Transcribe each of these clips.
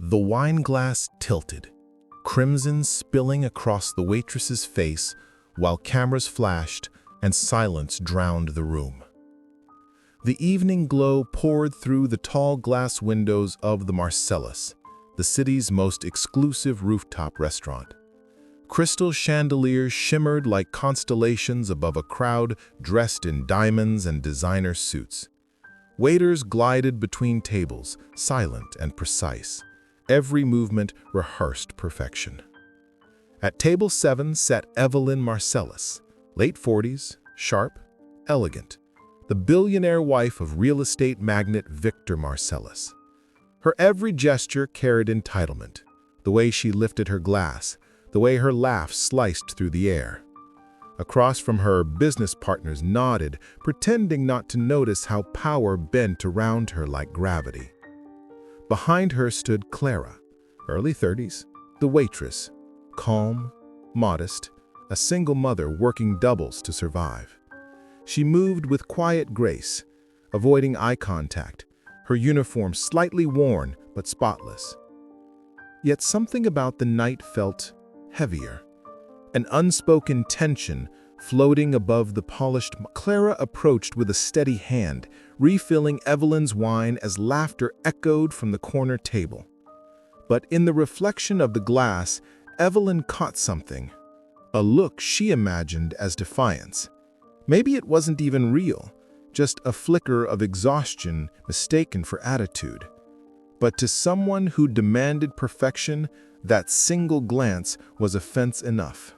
The wine glass tilted, crimson spilling across the waitress's face while cameras flashed and silence drowned the room. The evening glow poured through the tall glass windows of the Marcellus, the city's most exclusive rooftop restaurant. Crystal chandeliers shimmered like constellations above a crowd dressed in diamonds and designer suits. Waiters glided between tables, silent and precise, every movement rehearsed perfection. At table 7 sat Evelyn Marcellus, late 40s, sharp, elegant, the billionaire wife of real estate magnate Victor Marcellus. Her every gesture carried entitlement, the way she lifted her glass, the way her laugh sliced through the air. Across from her, business partners nodded, pretending not to notice how power bent around her like gravity. Behind her stood Clara, early 30s, the waitress, calm, modest, a single mother working doubles to survive. She moved with quiet grace, avoiding eye contact, her uniform slightly worn but spotless. Yet something about the night felt heavier, an unspoken tension floating above the polished. Clara approached with a steady hand, refilling Evelyn's wine as laughter echoed from the corner table. But in the reflection of the glass, Evelyn caught something, a look she imagined as defiance. Maybe it wasn't even real, just a flicker of exhaustion mistaken for attitude. But to someone who demanded perfection, that single glance was offense enough.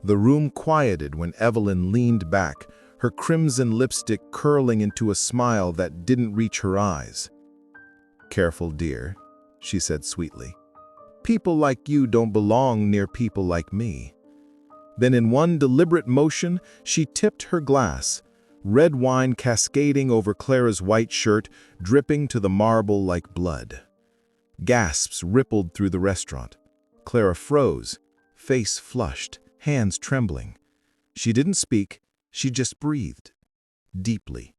The room quieted when Evelyn leaned back, her crimson lipstick curling into a smile that didn't reach her eyes. "Careful, dear," she said sweetly. "People like you don't belong near people like me." Then in one deliberate motion, she tipped her glass, red wine cascading over Clara's white shirt, dripping to the marble like blood. Gasps rippled through the restaurant. Clara froze, face flushed, hands trembling. She didn't speak, she just breathed, deeply.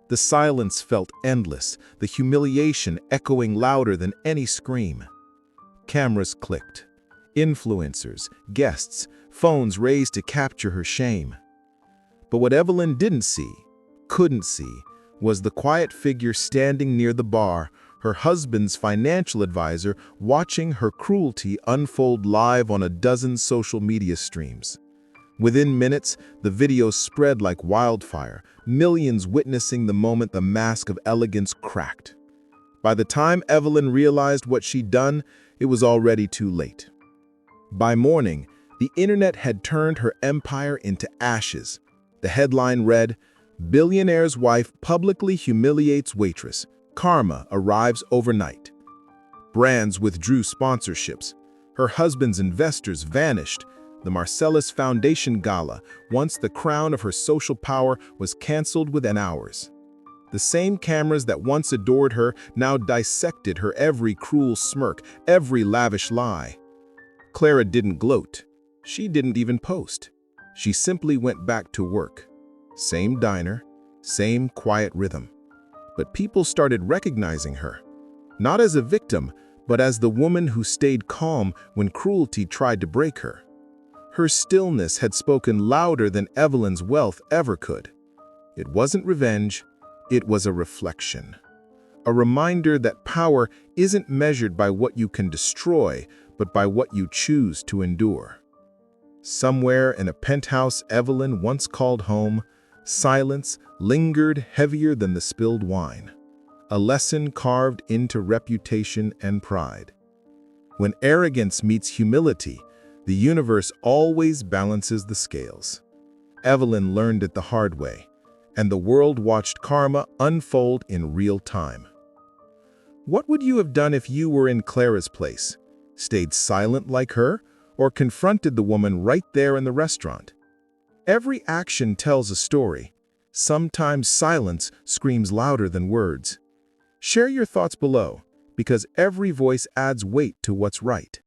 The silence felt endless, the humiliation echoing louder than any scream. Cameras clicked. Influencers, guests, phones raised to capture her shame. But what Evelyn didn't see, couldn't see, was the quiet figure standing near the bar, her husband's financial advisor, watching her cruelty unfold live on a dozen social media streams. Within minutes, the video spread like wildfire, millions witnessing the moment the mask of elegance cracked. By the time Evelyn realized what she'd done, it was already too late. By morning, the internet had turned her empire into ashes. The headline read, "Billionaire's wife publicly humiliates waitress. Karma arrives overnight." Brands withdrew sponsorships. Her husband's investors vanished. The Marcellus Foundation Gala, once the crown of her social power, was canceled within hours. The same cameras that once adored her now dissected her every cruel smirk, every lavish lie. Clara didn't gloat. She didn't even post. She simply went back to work. Same diner, same quiet rhythm. But people started recognizing her, not as a victim, but as the woman who stayed calm when cruelty tried to break her. Her stillness had spoken louder than Evelyn's wealth ever could. It wasn't revenge, it was a reflection. A reminder that power isn't measured by what you can destroy, but by what you choose to endure. Somewhere in a penthouse Evelyn once called home, silence lingered heavier than the spilled wine, a lesson carved into reputation and pride. When arrogance meets humility, the universe always balances the scales. Evelyn learned it the hard way, and the world watched karma unfold in real time. What would you have done if you were in Clara's place? Stayed silent like her, or confronted the woman right there in the restaurant? Every action tells a story. Sometimes silence screams louder than words. Share your thoughts below, because every voice adds weight to what's right.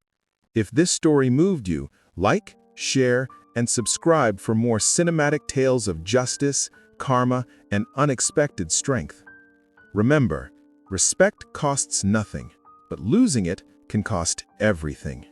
If this story moved you, like, share, and subscribe for more cinematic tales of justice, karma, and unexpected strength. Remember, respect costs nothing. but losing it can cost everything.